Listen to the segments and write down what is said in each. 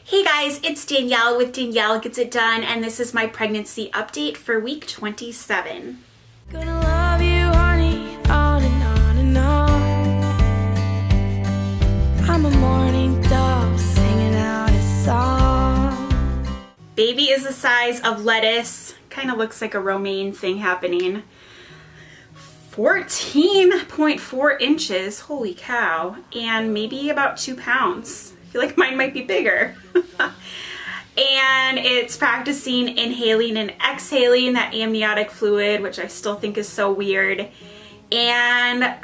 Hey guys, it's Danielle with Danielle Gets It Done, and this is my pregnancy update for week 27. Gonna love you, honey, on and on and on. I'm a morning dove singing out a song. Baby is the size of lettuce. Kind of looks like a romaine thing happening. 14.4 inches, holy cow, and maybe about 2 pounds. I feel like mine might be bigger. And it's practicing inhaling and exhaling that amniotic fluid, which I still think is so weird. And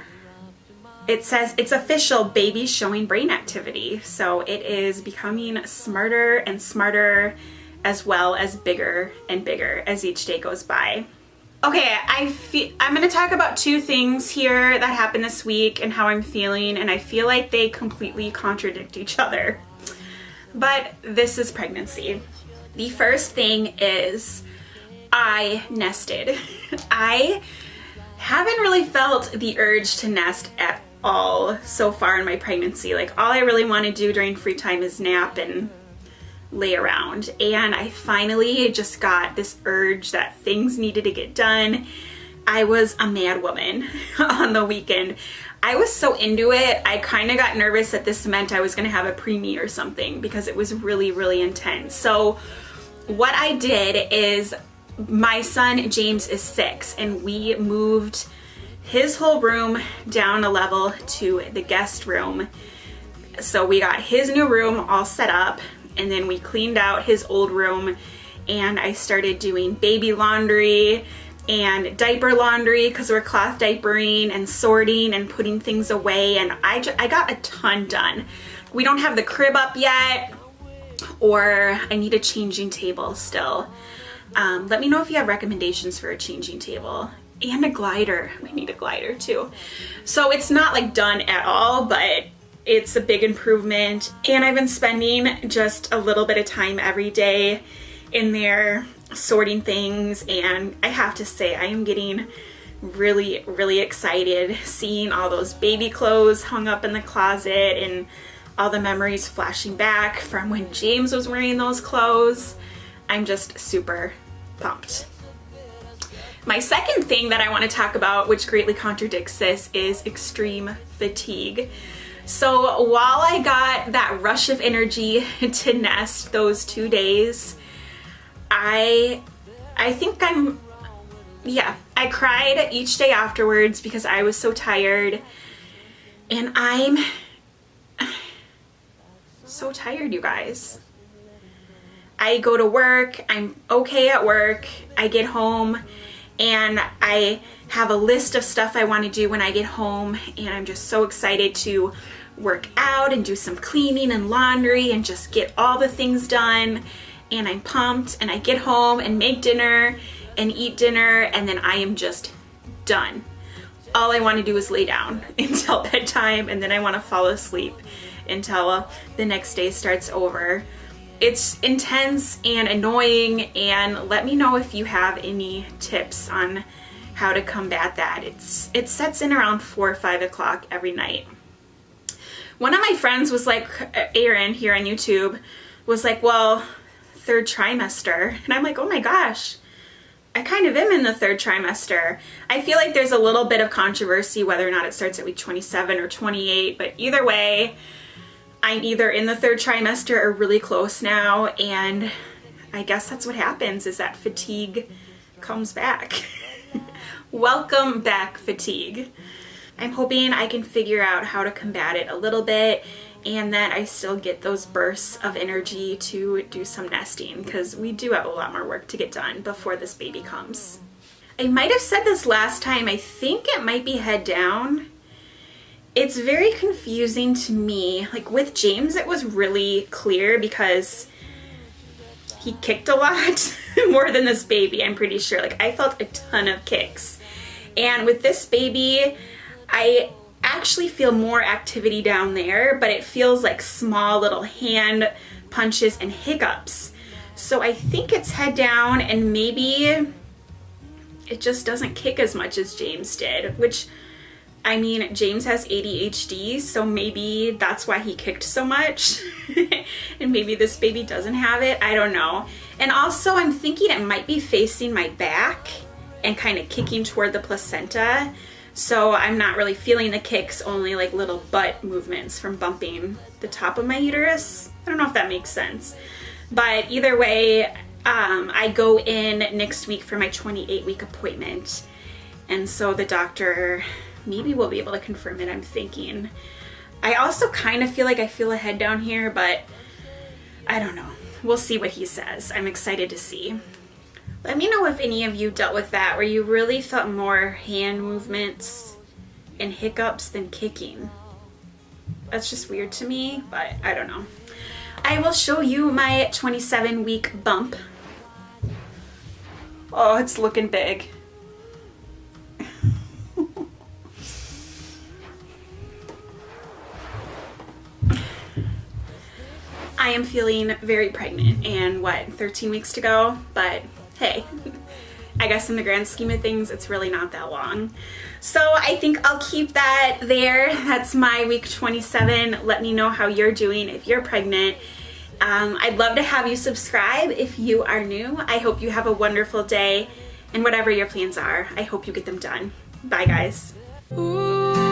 it says it's official, baby showing brain activity. So it is becoming smarter and smarter, as well as bigger and bigger as each day goes by. Okay, I'm going to talk about two things here that happened this week and how I'm feeling, and I feel like they completely contradict each other. But this is pregnancy. The first thing is I nested. I haven't really felt the urge to nest at all so far in my pregnancy. Like, all I really want to do during free time is nap and lay around, and I finally just got this urge that things needed to get done. I was a mad woman on the weekend. I was so into it, I kind of got nervous that this meant I was going to have a preemie or something because it was really, really intense. So what I did is, my son James is 6, and we moved his whole room down a level to the guest room. So we got his new room all set up, and then we cleaned out his old room, and I started doing baby laundry and diaper laundry because we're cloth diapering, and sorting and putting things away, and I got a ton done. We don't have the crib up yet, or I need a changing table still. Let me know if you have recommendations for a changing table. And a glider. We need a glider too. So it's not like done at all, but it's a big improvement, and I've been spending just a little bit of time every day in there sorting things, and I have to say I am getting really, really excited seeing all those baby clothes hung up in the closet and all the memories flashing back from when James was wearing those clothes. I'm just super pumped. My second thing that I want to talk about, which greatly contradicts this, is extreme fatigue. So while I got that rush of energy to nest those 2 days, I think I cried each day afterwards because I was so tired, and I'm so tired, you guys. I go to work, I'm okay at work, I get home, and I have a list of stuff I want to do when I get home, and I'm just so excited to work out and do some cleaning and laundry and just get all the things done, and I'm pumped, and I get home and make dinner and eat dinner, and then I am just done. All I want to do is lay down until bedtime, and then I want to fall asleep until the next day starts over. It's intense and annoying, and let me know if you have any tips on how to combat that. It sets in around 4 or 5 o'clock every night. One of my friends was like, Erin here on YouTube, was like, well, 3rd trimester. And I'm like, oh my gosh, I kind of am in the 3rd trimester. I feel like there's a little bit of controversy whether or not it starts at week 27 or 28, but either way, I'm either in the 3rd trimester or really close now, and I guess that's what happens, is that fatigue comes back. Welcome back, fatigue. I'm hoping I can figure out how to combat it a little bit, and that I still get those bursts of energy to do some nesting, because we do have a lot more work to get done before this baby comes. I might have said this last time, I think it might be head down. It's very confusing to me. Like with James, it was really clear because he kicked a lot more than this baby, I'm pretty sure. Like, I felt a ton of kicks. And with this baby, I actually feel more activity down there, but it feels like small little hand punches and hiccups. So I think it's head down, and maybe it just doesn't kick as much as James did, which I mean, James has ADHD, so maybe that's why he kicked so much. And maybe this baby doesn't have it. I don't know. And also, I'm thinking it might be facing my back and kind of kicking toward the placenta. So I'm not really feeling the kicks, only like little butt movements from bumping the top of my uterus. I don't know if that makes sense. But either way, I go in next week for my 28-week appointment. And so the doctor maybe will be able to confirm it, I'm thinking. I also kind of feel like I feel a head down here, but I don't know. We'll see what he says. I'm excited to see. Let me know if any of you dealt with that, where you really felt more hand movements and hiccups than kicking. That's just weird to me, but I don't know. I will show you my 27-week bump. Oh, it's looking big. I am feeling very pregnant, and 13 weeks to go, but hey, I guess in the grand scheme of things, it's really not that long. So I think I'll keep that there. That's my week 27. Let me know how you're doing if you're pregnant. I'd love to have you subscribe if you are new. I hope you have a wonderful day, and whatever your plans are, I hope you get them done. Bye, guys. Ooh.